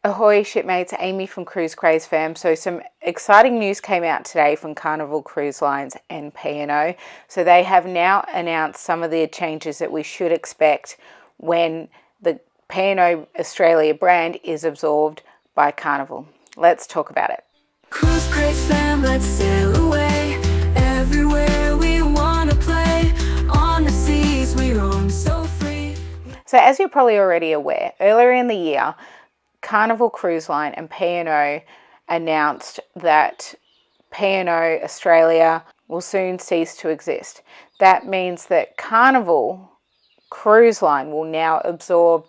Ahoy shipmates, Amy from Cruise Craze Fam. So some exciting news came out today from Carnival Cruise Lines and P&O. So they have now announced some of the changes that we should expect when the P&O Australia brand is absorbed by Carnival. Let's talk about it. Cruise Craze Fam, let's sail away. Everywhere we want to play. On the seas we roam so free. So as you're probably already aware, earlier in the year, Carnival Cruise Line and P&O announced that P&O Australia will soon cease to exist. That means that Carnival Cruise Line will now absorb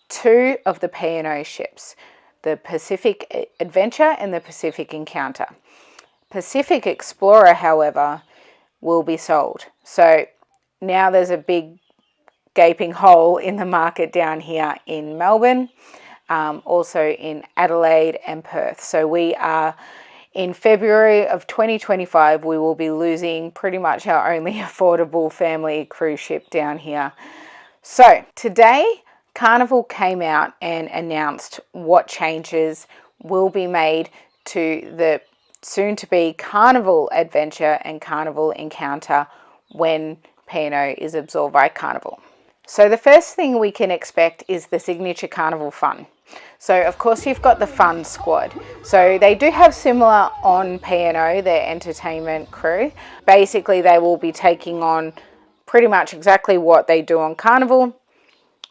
two of the P&O ships, the Pacific Adventure and the Pacific Encounter. Pacific Explorer, however, will be sold. So now there's a big gaping hole in the market down here in Melbourne. Also in Adelaide and Perth. So we are in February of 2025, we will be losing pretty much our only affordable family cruise ship down here. So today, Carnival came out and announced what changes will be made to the soon-to-be Carnival Adventure and Carnival Encounter when P&O is absorbed by Carnival. So the first thing we can expect is the signature Carnival Fun. So of course you've got the Fun Squad. So they do have similar on P&O, their entertainment crew. Basically they will be taking on pretty much exactly what they do on Carnival.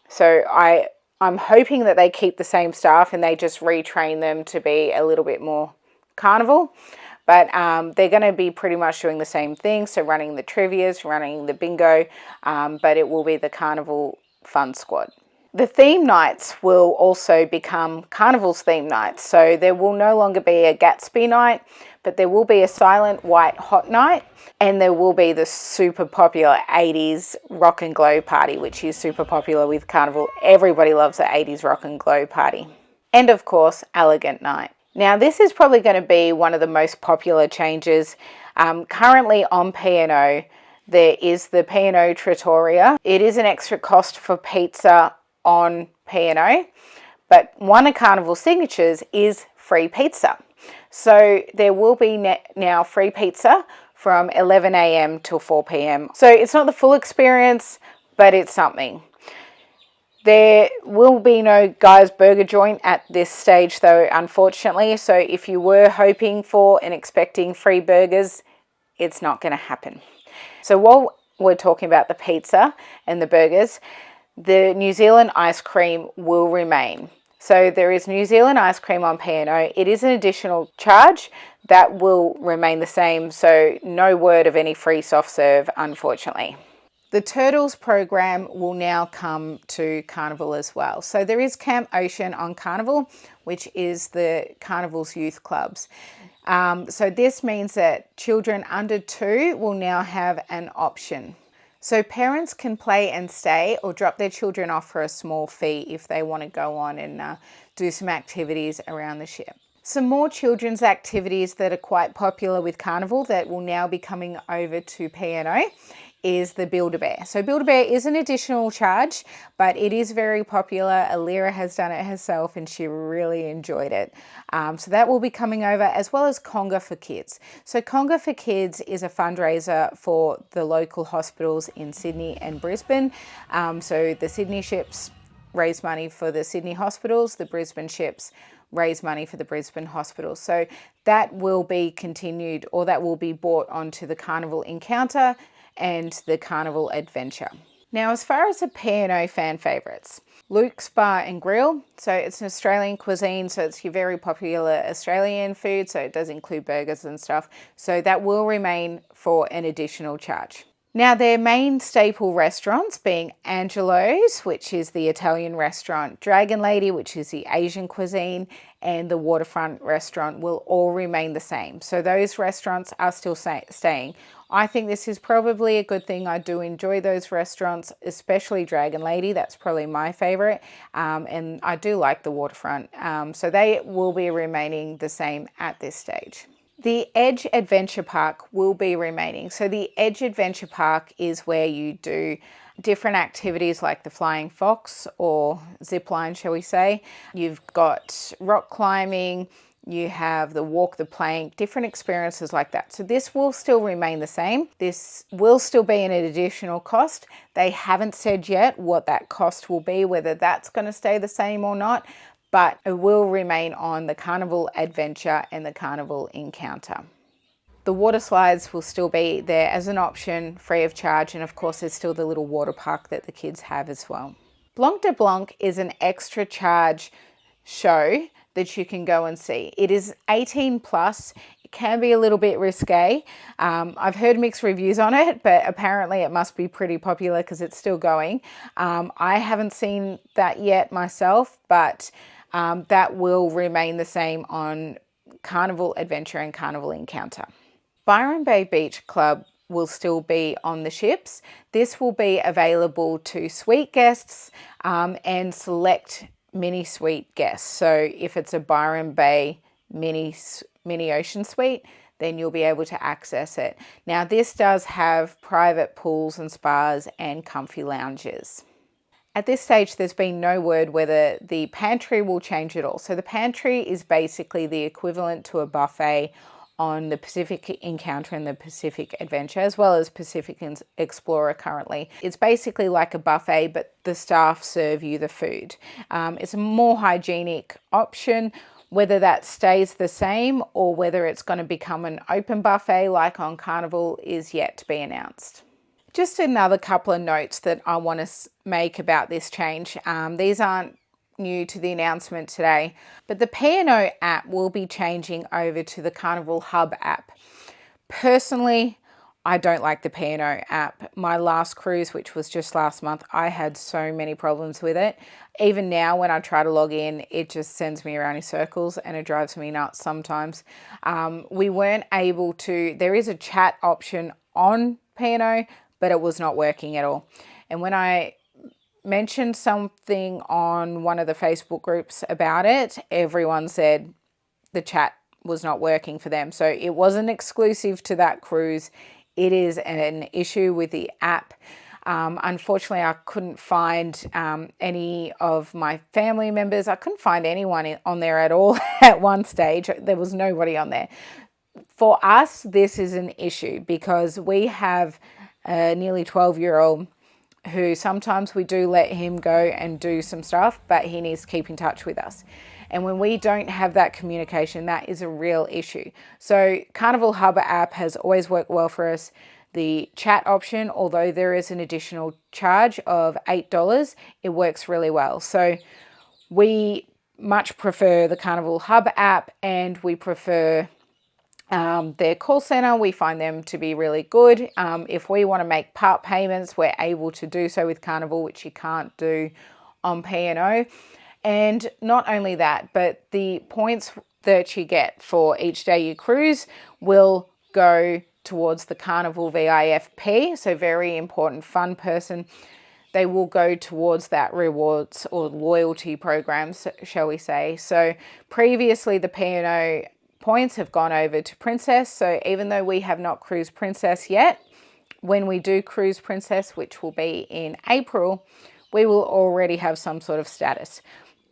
So I'm hoping that they keep the same staff and they just retrain them to be a little bit more Carnival. But they're going to be pretty much doing the same thing. So running the trivias, running the bingo, but it will be the Carnival Fun Squad. The theme nights will also become Carnival's theme nights. So there will no longer be a Gatsby night, but there will be a Silent White Hot night. And there will be the super popular 80s Rock and Glow party, which is super popular with Carnival. Everybody loves the 80s Rock and Glow party. And of course, Elegant Night. Now this is probably going to be one of the most popular changes. Currently on P&O, there is the P&O Trattoria. It is an extra cost for pizza on P&O, but one of Carnival's signatures is free pizza. So there will be now free pizza from 11 a.m. till 4 p.m. So it's not the full experience, but it's something. There will be no Guy's Burger Joint at this stage though, unfortunately. So if you were hoping for and expecting free burgers, it's not going to happen. So while we're talking about the pizza and the burgers, the New Zealand ice cream will remain. So there is New Zealand ice cream on P&O. It is an additional charge that will remain the same. So no word of any free soft serve, unfortunately. The Turtles program will now come to Carnival as well. So there is Camp Ocean on Carnival, which is the Carnival's youth clubs. So this means that children under 2 will now have an option. So parents can play and stay or drop their children off for a small fee if they want to go on and do some activities around the ship. Some more children's activities that are quite popular with Carnival that will now be coming over to P&O is the Build-A-Bear. So Build-A-Bear is an additional charge, but it is very popular. Alira has done it herself and she really enjoyed it. So that will be coming over, as well as Conga for Kids. So Conga for Kids is a fundraiser for the local hospitals in Sydney and Brisbane. So the Sydney ships raise money for the Sydney hospitals, the Brisbane ships raise money for the Brisbane hospitals. So that will be continued, or that will be brought onto the Carnival Encounter and the Carnival Adventure. Now, as far as the P&O fan favourites, Luke's Bar and Grill. So it's an Australian cuisine, so it's your very popular Australian food, so it does include burgers and stuff. So that will remain for an additional charge. Now, their main staple restaurants being Angelo's, which is the Italian restaurant, Dragon Lady, which is the Asian cuisine, and the Waterfront restaurant will all remain the same. So those restaurants are still staying. I think this is probably a good thing. I do enjoy those restaurants, especially Dragon Lady. That's probably my favorite. And I do like the Waterfront. So they will be remaining the same at this stage. The Edge Adventure Park will be remaining. So the Edge Adventure Park is where you do different activities like the flying fox or zip line, shall we say. You've got rock climbing, you have the walk the plank, different experiences like that. So this will still remain the same. This will still be an additional cost. They haven't said yet what that cost will be, whether that's going to stay the same or not, but it will remain on the Carnival Adventure and the Carnival Encounter. The water slides will still be there as an option, free of charge, and of course there's still the little water park that the kids have as well. Blanc de Blanc is an extra charge show that you can go and see. It is 18 plus. It can be a little bit risque. I've heard mixed reviews on it, but apparently it must be pretty popular because it's still going. I haven't seen that yet myself, but that will remain the same on Carnival Adventure and Carnival Encounter. Byron Bay Beach Club will still be on the ships. This will be available to suite guests and select mini suite guests. So if it's a Byron Bay mini ocean suite, then you'll be able to access it. Now this does have private pools and spas and comfy lounges. At this stage, there's been no word whether the pantry will change at all. So the pantry is basically the equivalent to a buffet on the Pacific Encounter and the Pacific Adventure, as well as Pacific Explorer currently. It's basically like a buffet, but the staff serve you the food. It's a more hygienic option. Whether that stays the same or whether it's going to become an open buffet like on Carnival is yet to be announced. Just another couple of notes that I want to make about this change. These aren't new to the announcement today, but the P&O app will be changing over to the Carnival Hub app. Personally, I don't like the P&O app. My last cruise, which was just last month, I had so many problems with it. Even now when I try to log in, it just sends me around in circles and it drives me nuts sometimes. We weren't able to, there is a chat option on P&O, but it was not working at all. And when I mentioned something on one of the Facebook groups about it, everyone said the chat was not working for them. So it wasn't exclusive to that cruise. It is an issue with the app. Unfortunately, I couldn't find any of my family members. I couldn't find anyone on there at all at one stage. There was nobody on there. For us, this is an issue because we have a nearly 12-year-old who sometimes we do let him go and do some stuff, but he needs to keep in touch with us. And when we don't have that communication, that is a real issue. So Carnival Hub app has always worked well for us. The chat option, although there is an additional charge of $8, it works really well. So we much prefer the Carnival Hub app and we prefer their call center. We find them to be really good. If we want to make part payments, we're able to do so with Carnival, which you can't do on P&O. And not only that, but the points that you get for each day you cruise will go towards the Carnival VIFP. So very important, fun person. They will go towards that rewards or loyalty programs, shall we say. So previously the P&O points have gone over to Princess. So even though we have not cruised Princess yet, when we do cruise Princess, which will be in April, we will already have some sort of status.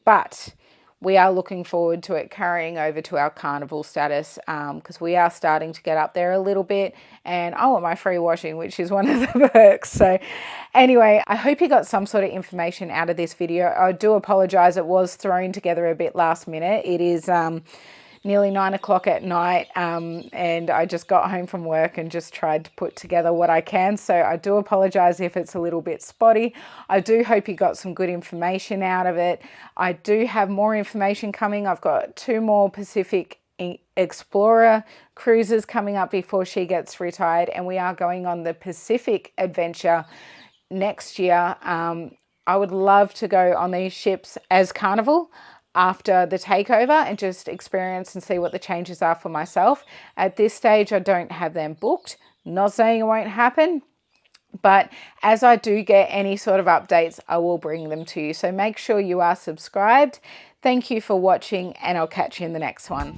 But we are looking forward to it carrying over to our Carnival status because we are starting to get up there a little bit and I want my free washing, which is one of the perks. So anyway, I hope you got some sort of information out of this video. I do apologize. It was thrown together a bit last minute. It is nearly 9 o'clock at night and I just got home from work and just tried to put together what I can. So I do apologize if it's a little bit spotty. I do hope you got some good information out of it. I do have more information coming. I've got 2 more Pacific Explorer cruises coming up before she gets retired, and we are going on the Pacific Adventure next year. I would love to go on these ships as Carnival after the takeover and just experience and see what the changes are for myself. At this stage, I don't have them booked. Not saying it won't happen, but as I do get any sort of updates, I will bring them to you. So make sure you are subscribed. Thank you for watching, and I'll catch you in the next one.